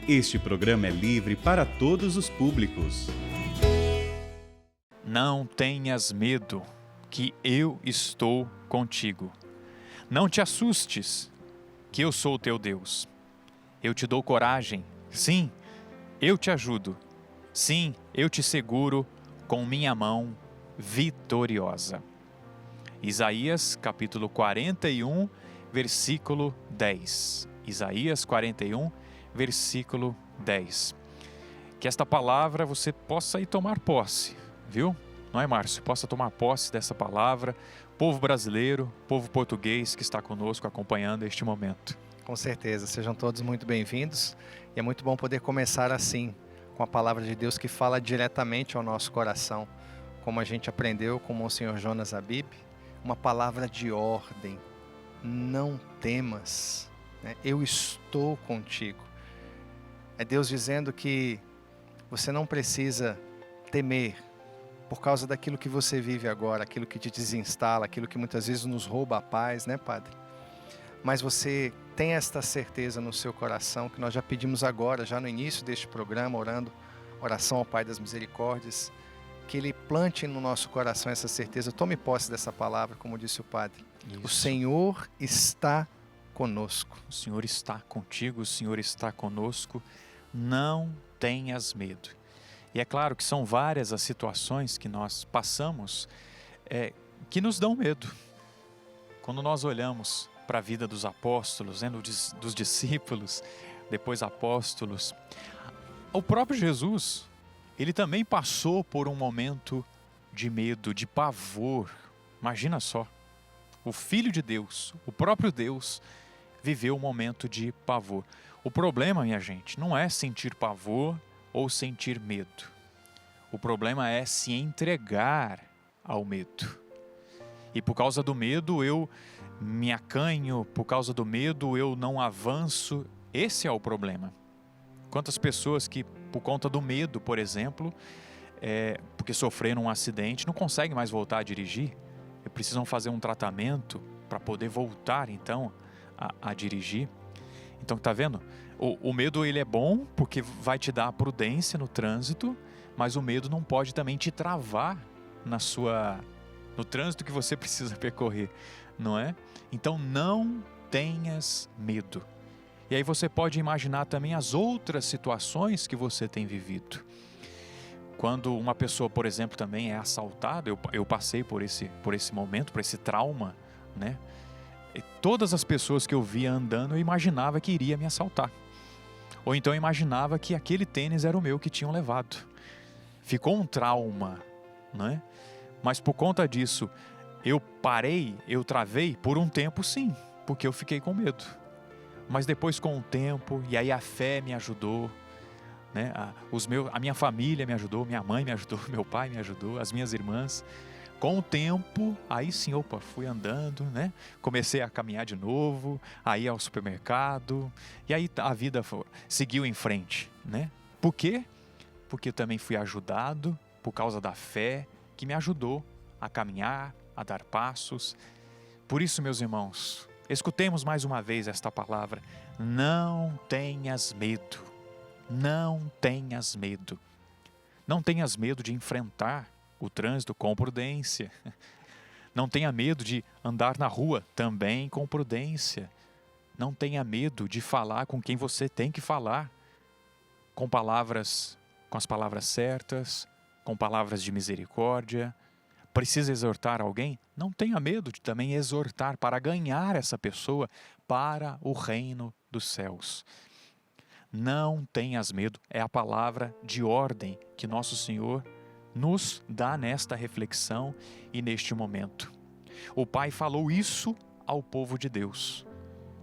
Este programa é livre para todos os públicos. Não tenhas medo, que eu estou contigo. Não te assustes, que eu sou o teu Deus. Eu te dou coragem, sim, eu te ajudo. Sim, eu te seguro com minha mão vitoriosa. Isaías capítulo 41, versículo 10. Isaías 41, versículo 10. Que esta palavra você possa ir tomar posse, viu? Não é, Márcio? Possa tomar posse dessa palavra. Povo brasileiro, povo português que está conosco acompanhando este momento. Com certeza, sejam todos muito bem-vindos. E é muito bom poder começar assim, com a palavra de Deus que fala diretamente ao nosso coração. Como a gente aprendeu com o Monsenhor Jonas Habib, uma palavra de ordem. Não temas, né? Eu estou contigo. É Deus dizendo que você não precisa temer por causa daquilo que você vive agora, aquilo que te desinstala, aquilo que muitas vezes nos rouba a paz, né, Padre? Mas você tem esta certeza no seu coração, que nós já pedimos agora, já no início deste programa, orando, oração ao Pai das Misericórdias, que Ele plante no nosso coração essa certeza. Tome posse dessa palavra, como disse o Padre. Isso. O Senhor está conosco. O Senhor está contigo, o Senhor está conosco. Não tenhas medo. E é claro que são várias as situações que nós passamos que nos dão medo. Quando nós olhamos para a vida dos apóstolos, né, dos discípulos, depois apóstolos, o próprio Jesus, ele também passou por um momento de medo, de pavor. Imagina só, o Filho de Deus, o próprio Deus, viveu um momento de pavor. O problema, minha gente, não é sentir pavor ou sentir medo. O problema é se entregar ao medo. E por causa do medo eu me acanho, por causa do medo eu não avanço. Esse é o problema. Quantas pessoas que, por conta do medo, por exemplo, porque sofreram um acidente, não conseguem mais voltar a dirigir, e precisam fazer um tratamento para poder voltar, então, a dirigir. Então, tá vendo? O medo, ele é bom porque vai te dar prudência no trânsito, mas o medo não pode também te travar no trânsito que você precisa percorrer, não é? Então, não tenhas medo. E aí você pode imaginar também as outras situações que você tem vivido. Quando uma pessoa, por exemplo, também é assaltada, eu passei por esse momento, por esse trauma, né? E todas as pessoas que eu via andando, eu imaginava que iria me assaltar. Ou então eu imaginava que aquele tênis era o meu que tinham levado. Ficou um trauma, né? Mas por conta disso, eu travei por um tempo sim, porque eu fiquei com medo. Mas depois com o tempo, e aí a fé me ajudou, né? A minha família me ajudou, minha mãe me ajudou, meu pai me ajudou, as minhas irmãs. Com o tempo, aí sim, fui andando, né? Comecei a caminhar de novo, a ir ao supermercado, e aí a vida seguiu em frente, né? Por quê? Porque eu também fui ajudado por causa da fé que me ajudou a caminhar, a dar passos. Por isso, meus irmãos, escutemos mais uma vez esta palavra. Não tenhas medo. Não tenhas medo. Não tenhas medo de enfrentar o trânsito com prudência. Não tenha medo de andar na rua também com prudência. Não tenha medo de falar com quem você tem que falar. Com as palavras certas, com palavras de misericórdia. Precisa exortar alguém? Não tenha medo de também exortar para ganhar essa pessoa para o reino dos céus. Não tenhas medo, é a palavra de ordem que nosso Senhor nos dá nesta reflexão e neste momento. O Pai falou isso ao povo de Deus,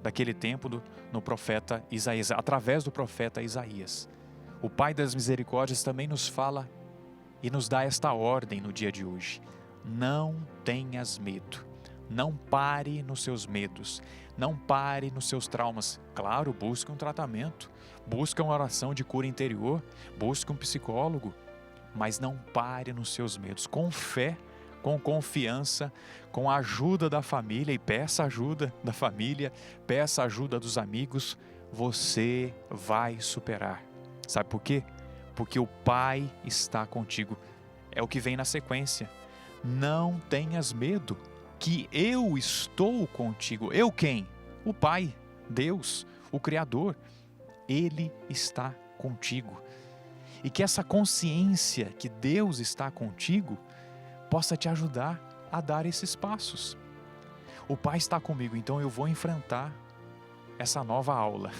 daquele tempo no profeta Isaías, através do profeta Isaías. O Pai das Misericórdias também nos fala e nos dá esta ordem no dia de hoje. Não tenhas medo. Não pare nos seus medos. Não pare nos seus traumas. Claro, busque um tratamento. Busque uma oração de cura interior. Busque um psicólogo. Mas não pare nos seus medos. Com fé, com confiança, com a ajuda da família. E peça ajuda da família. Peça ajuda dos amigos. você vai superar. Sabe por quê? Porque o Pai está contigo. É o que vem na sequência. Não tenhas medo, que eu estou contigo. Eu quem? O Pai, Deus, o Criador. Ele está contigo. E que essa consciência que Deus está contigo possa te ajudar a dar esses passos. O Pai está comigo, então eu vou enfrentar essa nova aula.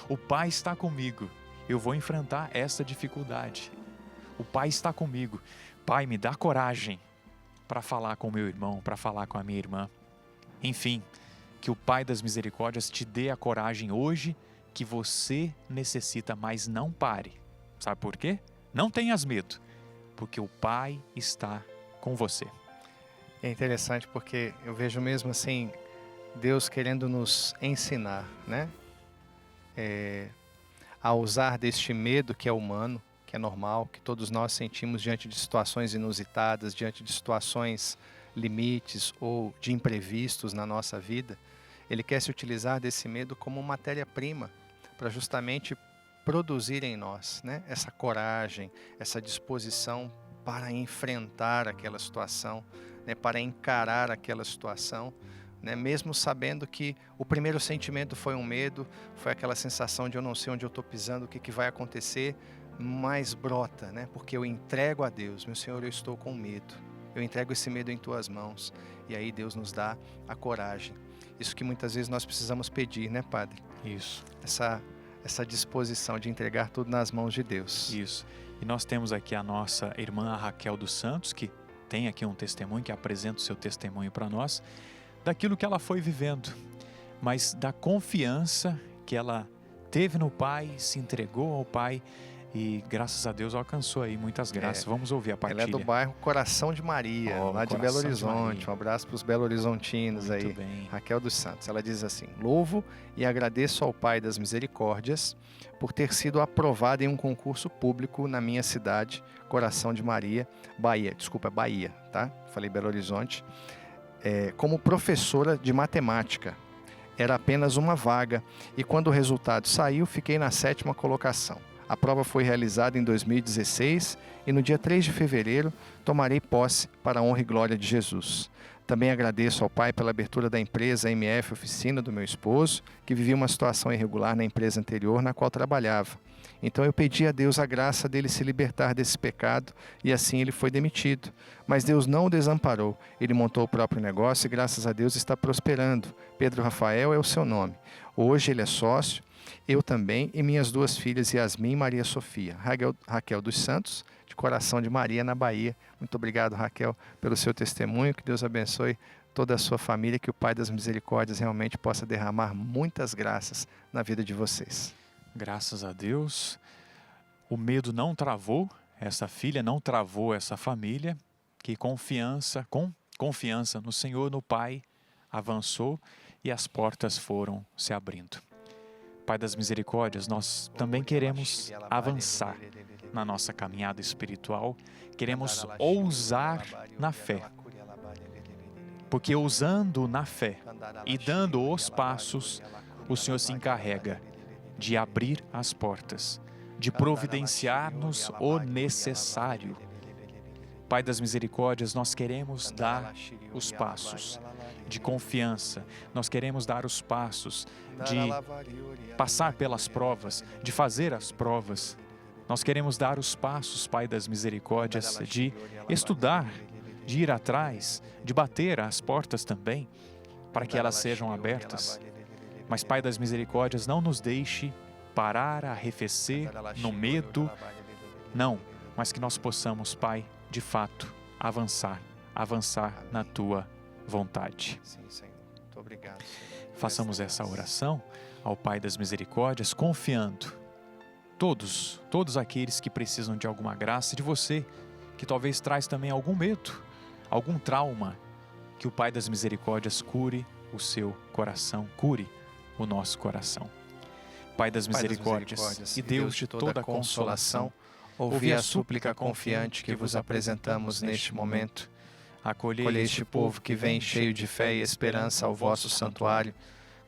O Pai está comigo, eu vou enfrentar essa dificuldade. O Pai está comigo. Pai, me dá coragem para falar com o meu irmão, para falar com a minha irmã. Enfim, que o Pai das Misericórdias te dê a coragem hoje que você necessita, mas não pare. Sabe por quê? Não tenhas medo, porque o Pai está com você. É interessante porque eu vejo mesmo assim, Deus querendo nos ensinar, né? A usar deste medo que é humano, que é normal, que todos nós sentimos diante de situações inusitadas, diante de situações limites ou de imprevistos na nossa vida. Ele quer se utilizar desse medo como matéria-prima para justamente produzir em nós, né, essa coragem, essa disposição para enfrentar aquela situação, né, para encarar aquela situação, né, mesmo sabendo que o primeiro sentimento foi um medo, foi aquela sensação de eu não sei onde eu estou pisando, o que vai acontecer, mas brota, né, porque eu entrego a Deus, meu Senhor, eu estou com medo, eu entrego esse medo em tuas mãos, e aí Deus nos dá a coragem. Isso que muitas vezes nós precisamos pedir, né, Padre? Isso. Essa disposição de entregar tudo nas mãos de Deus. Isso. E nós temos aqui a nossa irmã Raquel dos Santos, que tem aqui um testemunho, que apresenta o seu testemunho para nós, daquilo que ela foi vivendo, mas da confiança que ela teve no Pai, se entregou ao Pai e graças a Deus alcançou aí muitas graças. Vamos ouvir a partilha. Ela é do bairro Coração de Maria, lá de Belo Horizonte. Um abraço para os Belo Horizontinos. Muito aí. Bem. Raquel dos Santos. Ela diz assim: louvo e agradeço ao Pai das Misericórdias por ter sido aprovada em um concurso público na minha cidade, Coração de Maria, Bahia. Desculpa, Bahia, tá? Falei Belo Horizonte. Como professora de matemática. Era apenas uma vaga e quando o resultado saiu, fiquei na 7ª colocação. A prova foi realizada em 2016 e no dia 3 de fevereiro tomarei posse para a honra e glória de Jesus. Também agradeço ao Pai pela abertura da empresa MF Oficina do meu esposo, que vivia uma situação irregular na empresa anterior na qual trabalhava. Então eu pedi a Deus a graça dele se libertar desse pecado e assim ele foi demitido. Mas Deus não o desamparou. Ele montou o próprio negócio e graças a Deus está prosperando. Pedro Rafael é o seu nome. Hoje ele é sócio. Eu também e minhas 2 filhas, Yasmin e Maria Sofia. Raquel dos Santos, de Coração de Maria, na Bahia. Muito obrigado, Raquel, pelo seu testemunho. Que Deus abençoe toda a sua família, que o Pai das Misericórdias realmente possa derramar muitas graças na vida de vocês. Graças a Deus, o medo não travou essa filha, não travou essa família, que com confiança no Senhor, no Pai, avançou e as portas foram se abrindo. Pai das Misericórdias, nós também queremos avançar na nossa caminhada espiritual, queremos ousar na fé, porque ousando na fé e dando os passos, o Senhor se encarrega de abrir as portas, de providenciar-nos o necessário. Pai das Misericórdias, nós queremos dar os passos de confiança, nós queremos dar os passos de passar pelas provas, de fazer as provas. Nós queremos dar os passos, Pai das Misericórdias, de estudar, de ir atrás, de bater às portas também, para que elas sejam abertas. Mas, Pai das Misericórdias, não nos deixe parar, arrefecer no medo, não, mas que nós possamos, Pai, de fato, avançar na Tua vontade. Sim, Senhor. Muito obrigado, Senhor. Façamos essa oração ao Pai das Misericórdias, confiando todos aqueles que precisam de alguma graça, de você, que talvez traz também algum medo, algum trauma, que o Pai das Misericórdias cure o seu coração, cure o nosso coração. Pai das Misericórdias e Deus de toda consolação, ouvi a súplica confiante que vos apresentamos neste momento. Acolhei este povo que vem cheio de fé e esperança ao vosso santuário.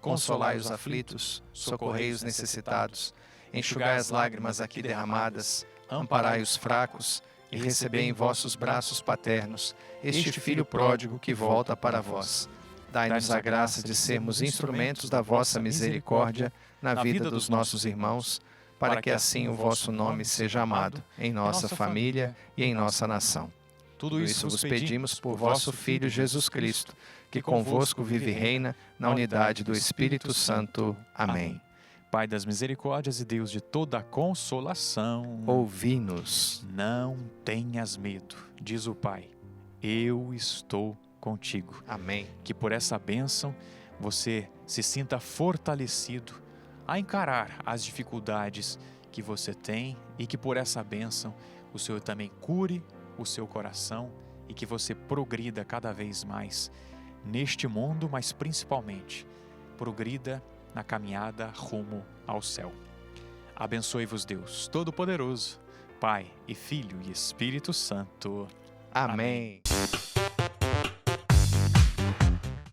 consolai os aflitos, socorrei os necessitados, enxugai as lágrimas aqui derramadas, amparai os fracos e recebei em vossos braços paternos este Filho pródigo que volta para vós. Dai-nos a graça de sermos instrumentos da vossa misericórdia na vida dos nossos irmãos, para que assim o vosso nome seja amado em nossa família e em nossa nação. Tudo isso vos pedimos por vosso Filho Jesus Cristo, que convosco vive e reina na unidade do Espírito Santo. Amém. Pai das misericórdias e Deus de toda a consolação, Ouvi-nos. não tenhas medo, diz o Pai, eu estou contigo. Amém. Que por essa bênção você se sinta fortalecido a encarar as dificuldades que você tem e que por essa bênção o Senhor também cure o seu coração e que você progrida cada vez mais neste mundo, mas principalmente progrida na caminhada rumo ao céu. Abençoe-vos Deus Todo-Poderoso, Pai e Filho e Espírito Santo. Amém.